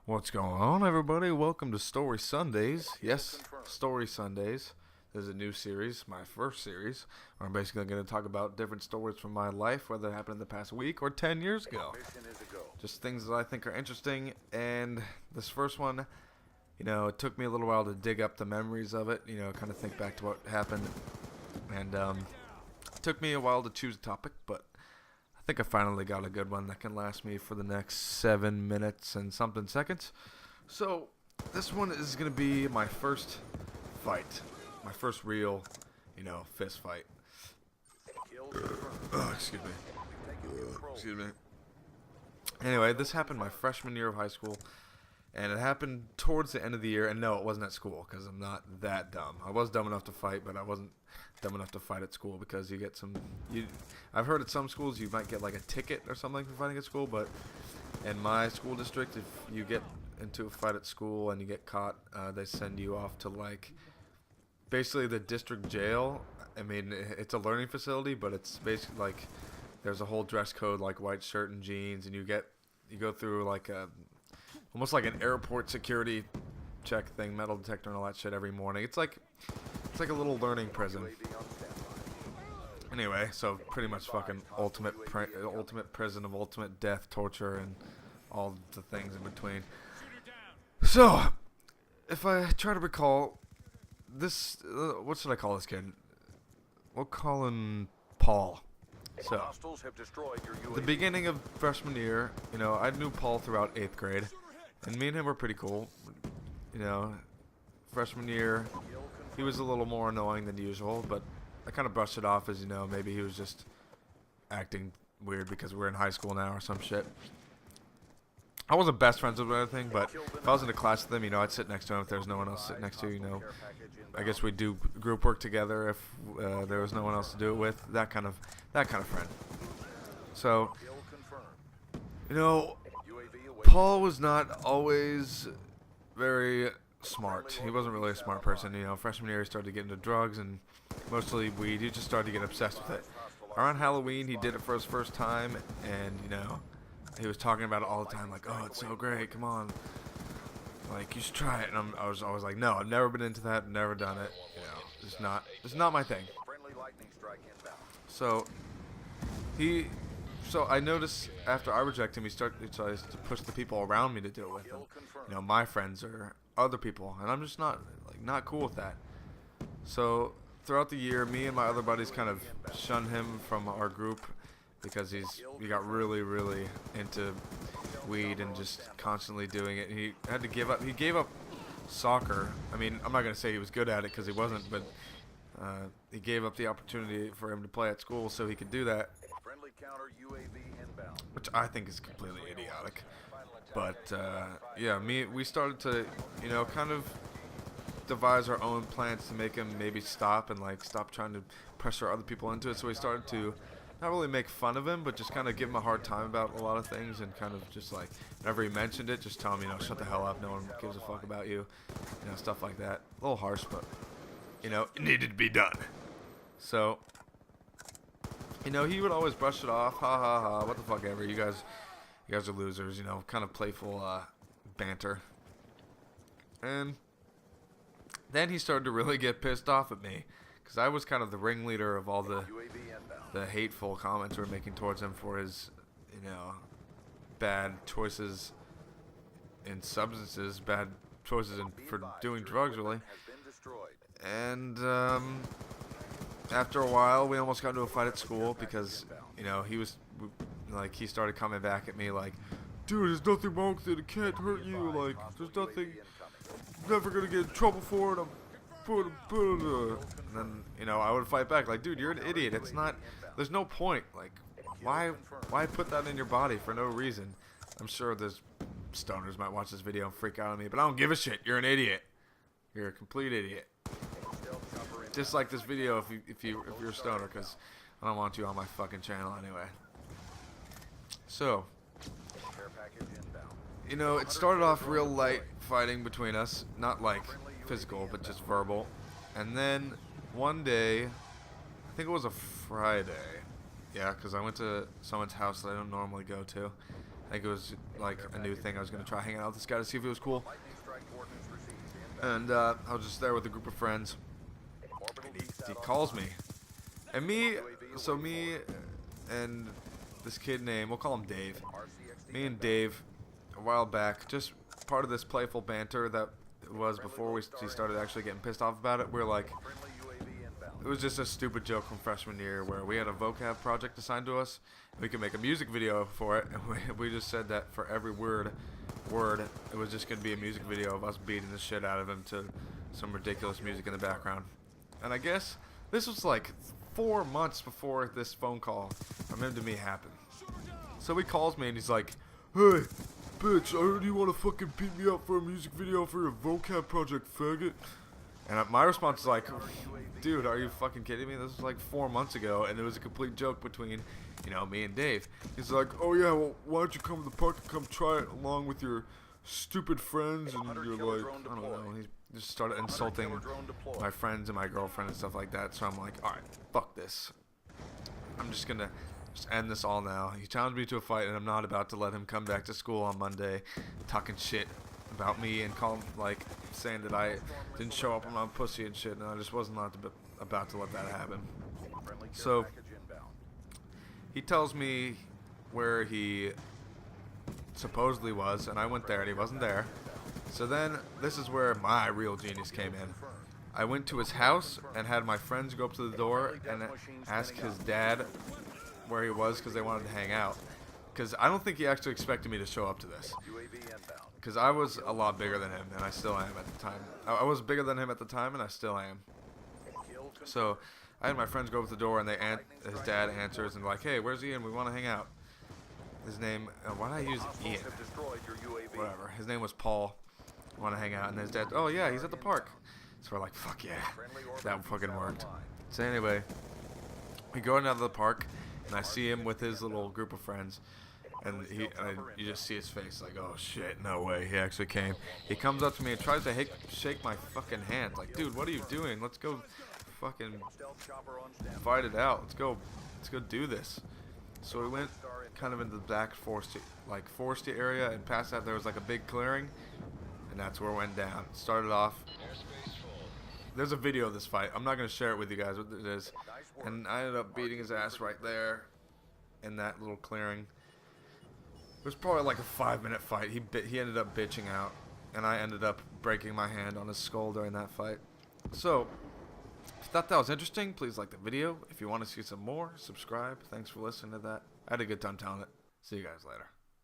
What's going on, everybody? Welcome to Story Sundays. Yes, Story Sundays. This is a new series, my first series, where I'm basically going to talk about different stories from my life, whether it happened in the past week or 10 years ago. Just things that I think are interesting. And this first one, it took me a little while to dig up the memories of it, kind of think back to what happened. And it took me a while to choose a topic, but I think I finally got a good one that can last me for the next 7 minutes and something seconds. So, this one is going to be my first fight. My first real, fist fight. Excuse me. Excuse me. Anyway, this happened my freshman year of high school. And it happened towards the end of the year. And no, it wasn't at school because I'm not that dumb. I was dumb enough to fight, but I wasn't dumb enough to fight at school because you get some... I've heard at some schools you might get like a ticket or something for fighting at school, but in my school district, if you get into a fight at school and you get caught, they send you off to like basically the district jail. I mean, it's a learning facility, but it's basically like there's a whole dress code, like white shirt and jeans, and you go through like almost like an airport security check thing, metal detector and all that shit every morning. It's like a little learning prison. Anyway, so pretty much fucking ultimate prison of ultimate death, torture, and all the things in between. So, if I try to recall this, what should I call this kid? We'll call him Paul. So, the beginning of freshman year, I knew Paul throughout 8th grade, and me and him were pretty cool. Freshman year, he was a little more annoying than usual, but I kind of brushed it off as, maybe he was just acting weird because we're in high school now or some shit. I wasn't best friends with him or anything, but if I was in a class with him, I'd sit next to him if there was no one else sitting next to, I guess we'd do group work together if there was no one else to do it with, that kind of friend. So, Paul was not always very smart. He wasn't really a smart person. Freshman year he started to get into drugs and mostly weed. He just started to get obsessed with it. Around Halloween he did it for his first time, and he was talking about it all the time, like, oh, it's so great, come on, like, you should try it. And I was always like, no, I've never been into that, never done it, it's not my thing. So I noticed after I reject him, he tries to push the people around me to do it with him. My friends or other people, and I'm just not cool with that. So throughout the year, me and my other buddies kind of shunned him from our group because he got really, really into weed and just constantly doing it. And he had to give up. He gave up soccer. I mean, I'm not gonna say he was good at it because he wasn't, but he gave up the opportunity for him to play at school so he could do that, which I think is completely idiotic. But we started to kind of devise our own plans to make him maybe stop and stop trying to pressure other people into it. So we started to not really make fun of him, but just kind of give him a hard time about a lot of things, and kind of just whenever he mentioned it, just tell him, shut the hell up, no one gives a fuck about you, stuff like that. A little harsh, but it needed to be done. So he would always brush it off, ha ha ha, what the fuck ever, you guys are losers, kind of playful banter. And then he started to really get pissed off at me because I was kind of the ringleader of all the hateful comments we were making towards him for his bad choices in substances, bad choices for doing drugs, really. And after a while, we almost got into a fight at school because he started coming back at me like, dude, there's nothing wrong with it, it can't hurt you, there's nothing, I'm never gonna get in trouble for it, and then I would fight back like, dude, you're an idiot, it's not, there's no point, why put that in your body for no reason? I'm sure there's stoners might watch this video and freak out on me, but I don't give a shit, you're an idiot, you're a complete idiot. Just like this video if you're a stoner, because I don't want you on my fucking channel anyway. So, it started off real light fighting between us, not physical, but just verbal. And then one day, I think it was a Friday, yeah, because I went to someone's house that I don't normally go to, I think it was like a new thing. I was gonna try hanging out with this guy to see if he was cool. And I was just there with a group of friends. And he calls me. And me and this kid named, we'll call him Dave. Me and Dave, a while back, just part of this playful banter that was before we started actually getting pissed off about it. We're like, it was just a stupid joke from freshman year where we had a vocab project assigned to us. We could make a music video for it, and we just said that for every word, it was just going to be a music video of us beating the shit out of him to some ridiculous music in the background. And I guess this was like 4 months before this phone call from him to me happened. So he calls me and he's like, "Hey, bitch, I heard you want to fucking beat me up for a music video for your vocab project, faggot." And my response is like, "Dude, are you fucking kidding me? This was like 4 months ago, and it was a complete joke between, you know, me and Dave." He's like, "Oh yeah, well, why don't you come to the park and come try it along with your stupid friends?" And you're like, I don't know. He just started insulting my friends and my girlfriend and stuff like that. So I'm like, all right, fuck this. I'm just gonna end this all now. He challenged me to a fight, and I'm not about to let him come back to school on Monday talking shit about me and like saying that I didn't show up on my pussy and shit, and I just wasn't about to let that happen. So he tells me where he supposedly was, and I went there and he wasn't there. So then this is where my real genius came in. I went to his house and had my friends go up to the door and ask his dad where he was because they wanted to hang out. Because I don't think he actually expected me to show up to this. Because I was a lot bigger than him, and I still am at the time. I was bigger than him at the time, and I still am. So I had my friends go up to the door, and his dad answers and like, "Hey, where's Ian? We want to hang out." His name, why did I use Ian? Whatever. His name was Paul. Want to hang out, and his dad, "Oh yeah, he's at the park." So we're like, "Fuck yeah, that fucking worked." So anyway, we go into the park, and I see him with his little group of friends. And you just see his face like, oh shit, no way, he actually came. He comes up to me and tries to shake my fucking hand. Like, dude, what are you doing? Let's go fucking fight it out. Let's go do this. So we went kind of into the back foresty area, and past that there was like a big clearing, and that's where it went down. It started off. There's a video of this fight. I'm not going to share it with you guys what it is. And I ended up beating his ass right there in that little clearing. It was probably like a 5-minute fight. He ended up bitching out, and I ended up breaking my hand on his skull during that fight. So, if you thought that was interesting, please like the video. If you want to see some more, subscribe. Thanks for listening to that. I had a good time telling it. See you guys later.